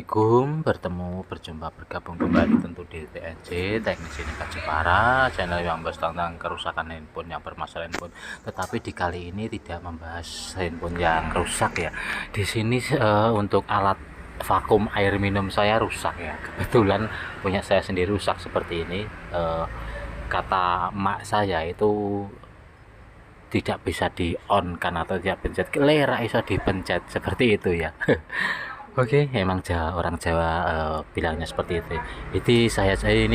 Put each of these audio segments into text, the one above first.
Assalamualaikum, berjumpa bergabung kembali tentu di TNC Teknik Sinika Jepara, channel yang membahas tentang kerusakan handphone yang bermasalah handphone. Tetapi di kali ini tidak membahas handphone yang rusak ya. Di sini untuk alat vakum air minum saya rusak ya. Kebetulan punya saya sendiri rusak seperti ini. Kata emak saya itu tidak bisa di on kan atau tidak pencet kelera bisa dipencet seperti itu ya. Oke, emang orang Jawa bilangnya seperti itu. Jadi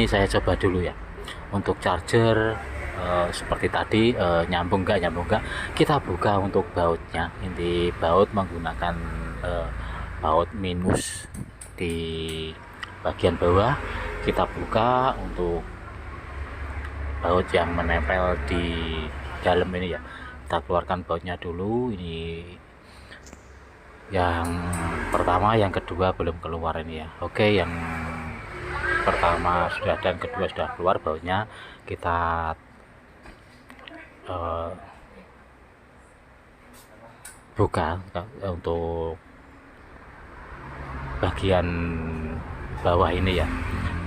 saya coba dulu ya. Untuk charger seperti tadi nyambung nggak, kita buka untuk bautnya. Inti baut menggunakan baut minus di bagian bawah. Kita buka untuk baut yang menempel di dalam ini ya. Kita keluarkan bautnya dulu. Ini yang pertama, yang kedua belum keluar ini ya. Oke, yang pertama sudah dan kedua sudah keluar bautnya. Kita buka untuk bagian bawah ini ya.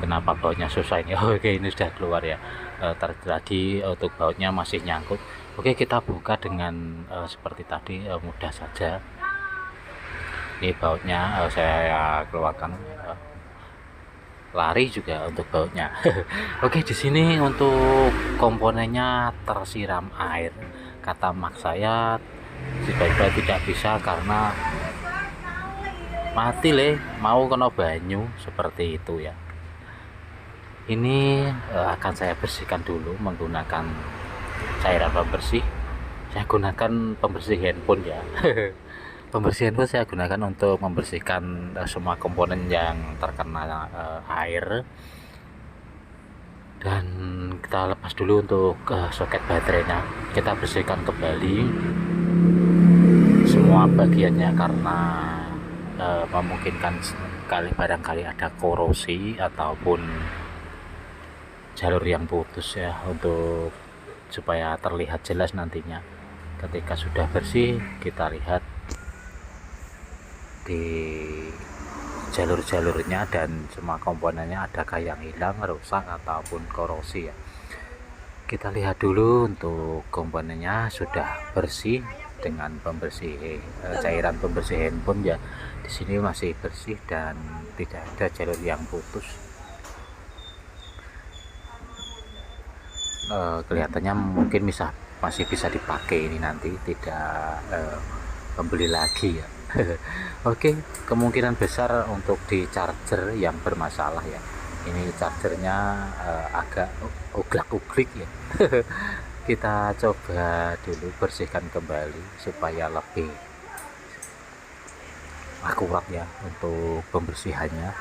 Kenapa bautnya susah ini? Oke, ini sudah keluar ya. Tadi untuk bautnya masih nyangkut. Oke, kita buka dengan seperti tadi, mudah saja. Ini bautnya saya keluarkan, lari juga untuk bautnya. Oke, di sini untuk komponennya tersiram air. Kata mak saya tiba-tiba tidak bisa karena mati mau kena banyu seperti itu ya. Ini akan saya bersihkan dulu menggunakan cairan pembersih. Saya gunakan pembersih handphone ya. Pembersihan pun saya gunakan untuk membersihkan semua komponen yang terkena air. Dan kita lepas dulu untuk soket baterainya. Kita bersihkan kembali semua bagiannya karena memungkinkan barangkali ada korosi ataupun jalur yang putus ya, untuk supaya terlihat jelas nantinya. Ketika sudah bersih, kita lihat di jalur-jalurnya dan semua komponennya adakah yang hilang, rusak ataupun korosi ya. Kita lihat dulu untuk komponennya sudah bersih dengan pembersih cairan pembersih handphone ya. Di sini masih bersih dan tidak ada jalur yang putus. Kelihatannya mungkin masih bisa dipakai ini nanti, tidak membeli lagi ya. Oke, kemungkinan besar untuk di charger yang bermasalah ya. Ini chargernya agak uglak-uglik ya. Kita coba dulu bersihkan kembali supaya lebih akurat ya untuk pembersihannya,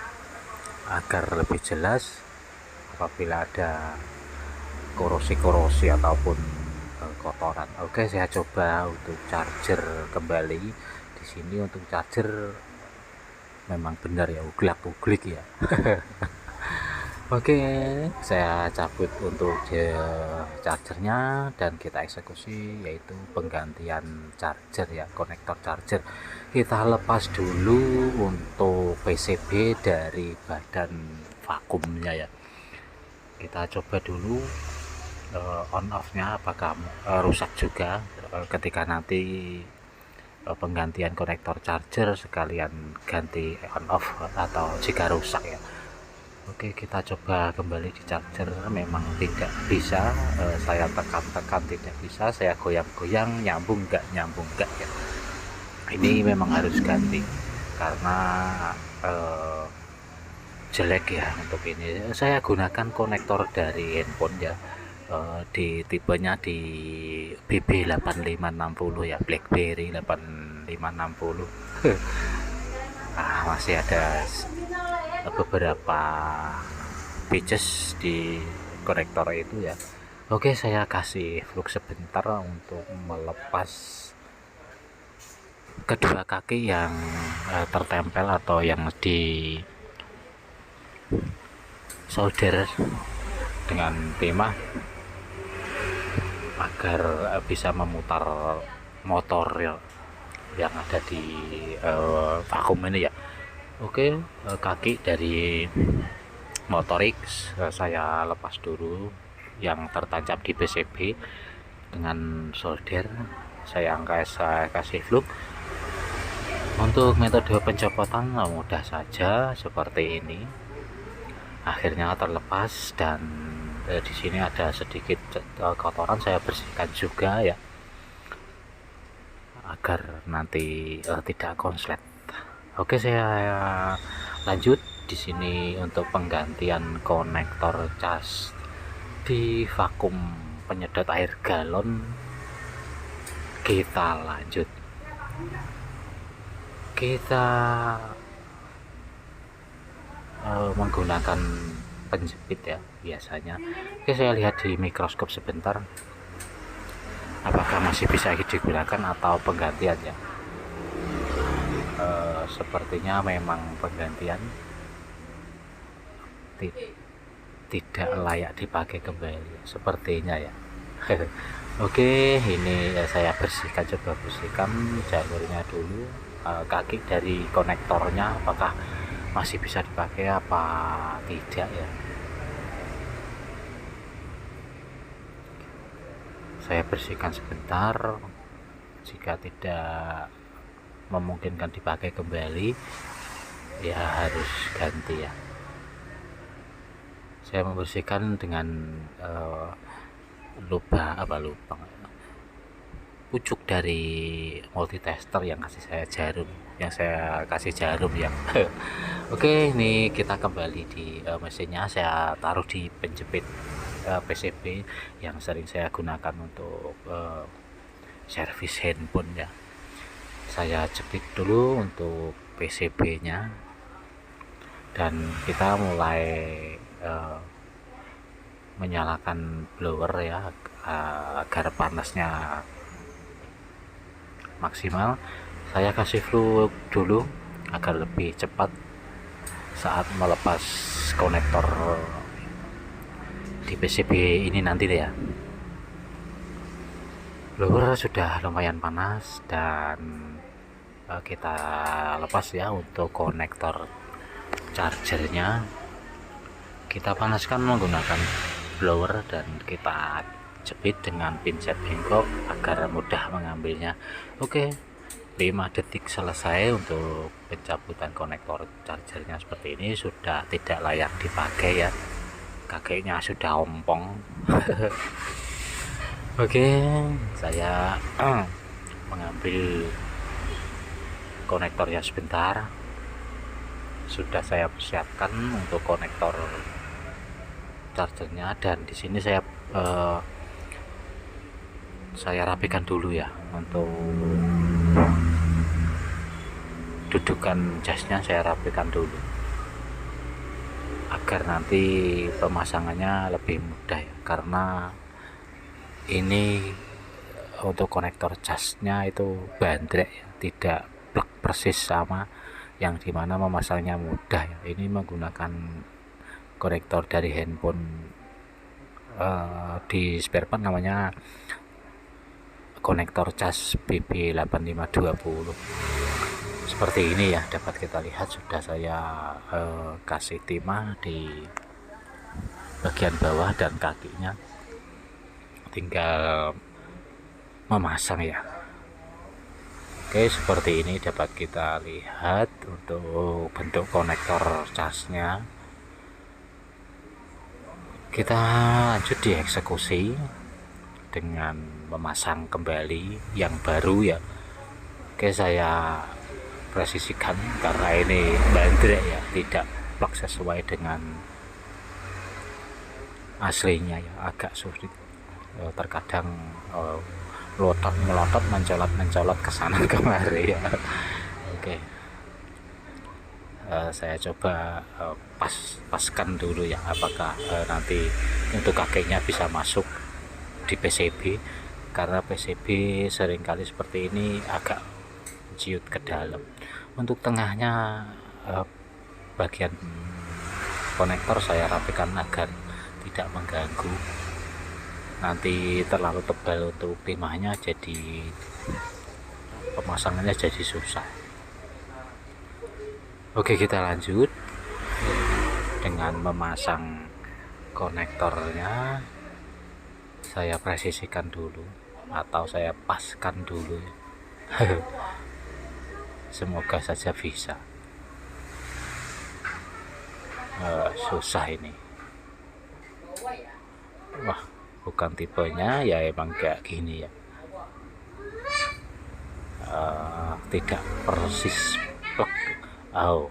agar lebih jelas apabila ada korosi ataupun kotoran. Oke, saya coba untuk charger kembali. Di sini untuk charger memang benar ya, uglak-uglik ya. Oke, saya cabut untuk chargernya dan kita eksekusi, yaitu penggantian charger ya, konektor charger. Kita lepas dulu untuk PCB dari badan vakumnya ya. Kita coba dulu on off-nya apakah rusak juga. Ketika nanti penggantian konektor charger sekalian ganti on off atau jika rusak ya. Oke, kita coba kembali di charger. Memang tidak bisa, saya tekan-tekan tidak bisa, saya goyang-goyang nyambung enggak ya. Ini memang harus ganti karena jelek ya. Untuk ini saya gunakan konektor dari handphone ya, di tipenya di BB8560 ya, BlackBerry 8560. Masih ada beberapa pieces di konektor itu ya. Oke, saya kasih flux sebentar untuk melepas kedua kaki yang tertempel atau yang di solder dengan timah, agar bisa memutar motor yang ada di vakum ini ya. Oke, kaki dari Motorix saya lepas dulu yang tertancap di PCB dengan solder. Saya kasih fluk. Untuk metode pencopotan mudah saja seperti ini. Akhirnya terlepas dan di sini ada sedikit kotoran, saya bersihkan juga ya agar nanti tidak konslet. Oke, saya lanjut di sini untuk penggantian konektor cas di vakum penyedot air galon. Kita lanjut, kita menggunakan penjepit ya biasanya. Oke, saya lihat di mikroskop sebentar apakah masih bisa digunakan atau penggantian ya. Sepertinya memang penggantian, tidak layak dipakai kembali sepertinya ya. Oke, ini saya bersihkan, coba bersihkan jalurnya dulu, kaki dari konektornya apakah masih bisa dipakai apa tidak ya. Saya bersihkan sebentar, jika tidak memungkinkan dipakai kembali ya harus ganti ya. Saya membersihkan dengan lubang pucuk dari multitester yang saya kasih jarum ya. Oke, ini kita kembali di mesinnya. Saya taruh di penjepit PCB yang sering saya gunakan untuk servis handphone ya. Saya jepit dulu untuk PCB nya dan kita mulai menyalakan blower ya agar panasnya maksimal. Saya kasih fluk dulu agar lebih cepat saat melepas konektor di PCB ini nanti ya. Blower sudah lumayan panas dan kita lepas ya. Untuk konektor chargernya kita panaskan menggunakan blower dan kita jepit dengan pinset bengkok agar mudah mengambilnya. Oke, 5 detik selesai untuk pencabutan konektor chargernya. Seperti ini sudah tidak layak dipakai ya, kakinya sudah ompong. Oke, saya mengambil konektornya sebentar. Sudah saya persiapkan untuk konektor chargernya dan di sini saya rapikan dulu ya. Untuk dudukan jasnya saya rapikan dulu agar nanti pemasangannya lebih mudah ya, karena ini untuk konektor jasnya itu bandrek ya, tidak plug persis sama yang dimana memasangnya mudah ya. Ini menggunakan konektor dari handphone, di spare part namanya konektor cas BB8520 seperti ini ya. Dapat kita lihat sudah saya kasih timah di bagian bawah dan kakinya tinggal memasang ya. Oke, seperti ini dapat kita lihat untuk bentuk konektor casnya. Kita lanjut dieksekusi dengan memasang kembali yang baru ya. Oke, saya presisikan karena ini bandrek ya, tidak plug sesuai dengan aslinya ya, agak sulit. Terkadang melotot mencolot ke sana kemari ya. Oke, saya coba paskan dulu ya, apakah nanti untuk kakinya bisa masuk di PCB, karena PCB seringkali seperti ini agak ciut ke dalam. Untuk tengahnya bagian konektor saya rapikan agar tidak mengganggu. Nanti terlalu tebal untuk timahnya, jadi pemasangannya jadi susah. Oke, kita lanjut dengan memasang konektornya. Saya presisikan dulu atau saya paskan dulu. Semoga saja bisa. Susah ini. Wah, bukan tipenya ya, emang kayak gini ya. Tidak persis plek. Oh,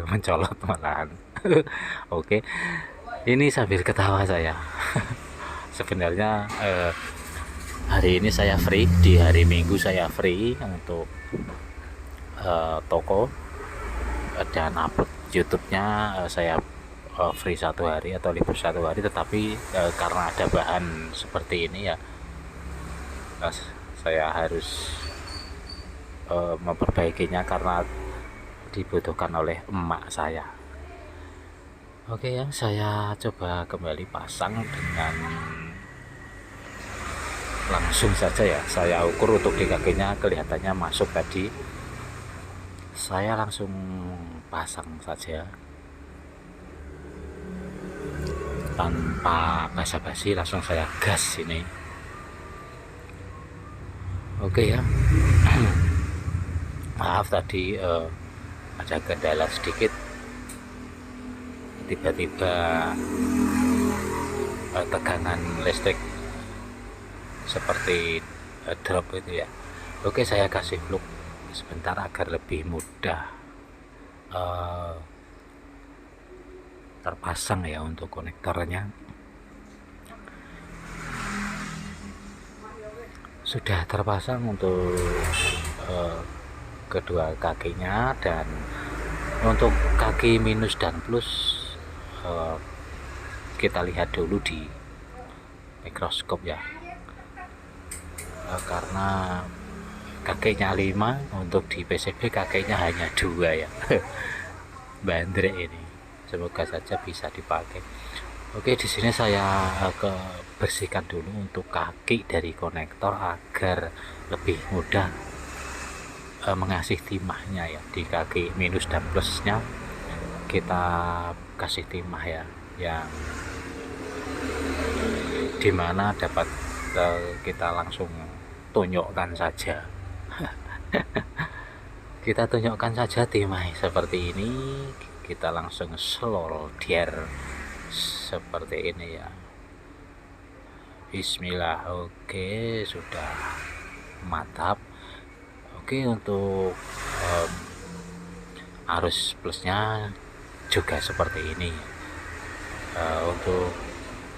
mencolot malahan. Oke, ini sambil ketawa saya. Sebenarnya hari ini saya free, di hari Minggu saya free untuk toko dan upload YouTube-nya. Saya free 1 hari atau libur 1 hari, tetapi karena ada bahan seperti ini ya, saya harus memperbaikinya karena dibutuhkan oleh emak saya. Oke ya, saya coba kembali pasang dengan langsung saja ya. Saya ukur untuk di kakinya, kelihatannya masuk tadi. Saya langsung pasang saja tanpa basa-basi, langsung saya gas ini. Oke ya. Maaf tadi ada kendala sedikit, tiba-tiba tegangan listrik seperti drop itu ya. Oke, saya kasih plug sebentar agar lebih mudah terpasang ya untuk konektornya. Sudah terpasang untuk kedua kakinya, dan untuk kaki minus dan plus kita lihat dulu di mikroskop ya. Karena kakinya 5, untuk di PCB kakinya hanya 2 ya. Bandrek ini, semoga saja bisa dipakai. Oke, di sini saya bersihkan dulu untuk kaki dari konektor agar lebih mudah mengasih timahnya ya. Di kaki minus dan plusnya kita kasih timah ya, yang dimana dapat kita langsung tunjukkan saja. Kita tunjukkan saja timah seperti ini, kita langsung solder seperti ini ya. Bismillah. Oke, sudah mantap. Oke, untuk arus plusnya juga seperti ini. Untuk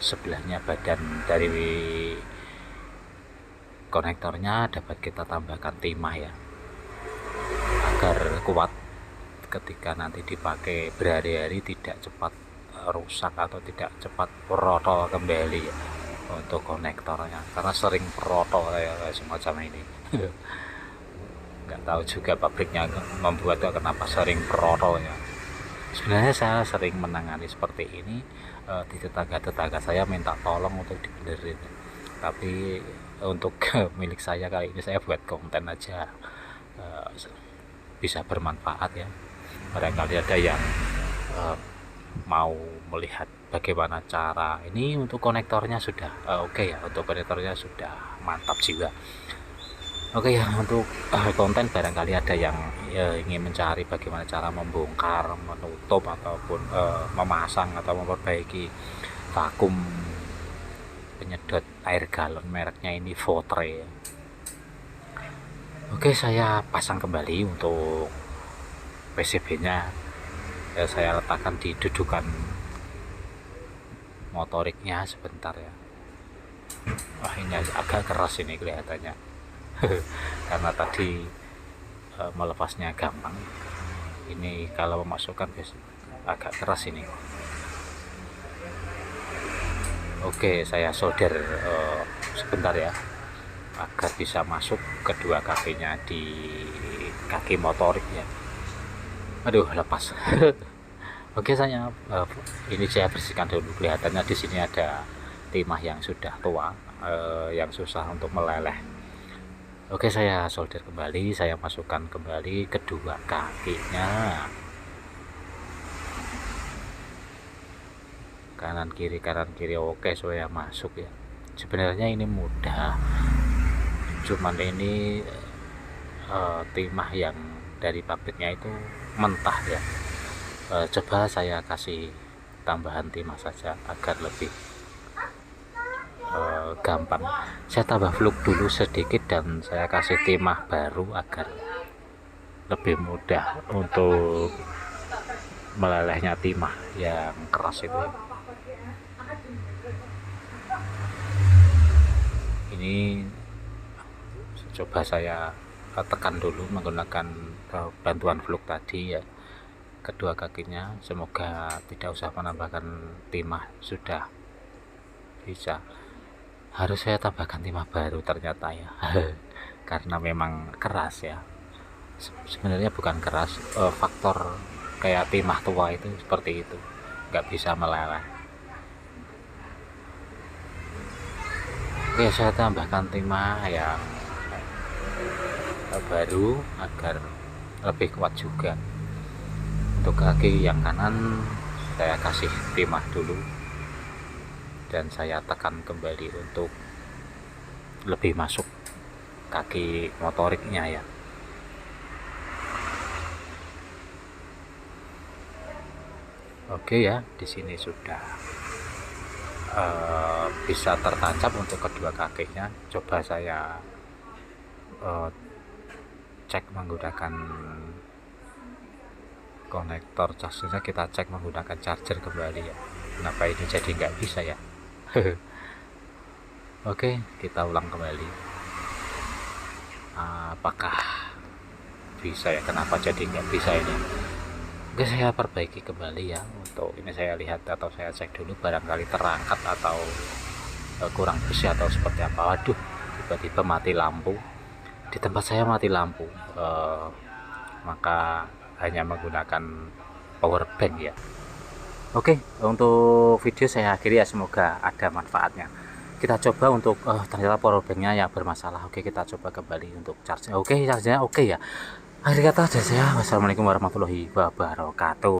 sebelahnya badan dari konektornya dapat kita tambahkan timah ya, agar kuat ketika nanti dipakai berhari-hari, tidak cepat rusak atau tidak cepat protol kembali ya, untuk konektornya, karena sering protol ya semacam ini. Nggak tahu juga pabriknya membuat kenapa sering protol ya. Sebenarnya saya sering menangani seperti ini, di tetangga saya minta tolong untuk dibenerin, tapi untuk milik saya kali ini saya buat konten aja, bisa bermanfaat ya. Barangkali ada yang mau melihat bagaimana cara ini. Untuk konektornya sudah oke ya, untuk konektornya sudah mantap juga. Oke ya, untuk konten barangkali ada yang ingin mencari bagaimana cara membongkar, menutup, ataupun memasang atau memperbaiki vakum penyedot air galon, mereknya ini Votre. Oke, saya pasang kembali untuk PCB-nya. Saya letakkan di dudukan motoriknya sebentar ya. Wah, ini agak keras ini kelihatannya. Karena tadi melepasnya gampang, ini kalau memasukkan agak keras ini. Oke, saya solder sebentar ya, agar bisa masuk kedua kakinya di kaki motorik ya. Aduh, lepas. Oke, saya ini saya bersihkan dulu. Kelihatannya di sini ada timah yang sudah tua, yang susah untuk meleleh. Oke, saya solder kembali, saya masukkan kembali kedua kakinya. kanan kiri, oke saya masuk ya. Sebenarnya ini mudah, cuman ini timah yang dari pabriknya itu mentah ya. Coba saya kasih tambahan timah saja agar lebih gampang. Saya tambah fluk dulu sedikit dan saya kasih timah baru agar lebih mudah untuk melelehnya timah yang keras itu. Ini coba saya tekan dulu menggunakan bantuan fluk tadi ya, kedua kakinya. Semoga tidak usah menambahkan timah, sudah bisa. Harus saya tambahkan timah baru ternyata ya karena memang keras ya. Sebenarnya bukan keras, faktor kayak timah tua itu seperti itu, nggak bisa meleleh. Oke, saya tambahkan timah yang baru agar lebih kuat juga. Untuk kaki yang kanan saya kasih timah dulu dan saya tekan kembali untuk lebih masuk kaki motoriknya ya. Oke ya, di sini sudah bisa tertancap untuk kedua kakinya. Coba saya cek menggunakan konektor chargernya, kita cek menggunakan charger kembali ya. Kenapa ini jadi nggak bisa ya? Oke, kita ulang kembali. Apakah bisa ya? Kenapa jadi nggak bisa ini? Oke, saya perbaiki kembali ya. Untuk ini saya lihat atau saya cek dulu, barangkali terangkat atau kurang bersih atau seperti apa. Waduh, tiba-tiba mati lampu. Di tempat saya mati lampu, maka hanya menggunakan power bank ya. Oke, untuk video saya akhiri ya, semoga ada manfaatnya. Kita coba untuk ternyata power banknya yang bermasalah. Oke, kita coba kembali untuk charge. Oke, charge-nya oke ya. Akhir kata ada saya. Wassalamualaikum warahmatullahi wabarakatuh.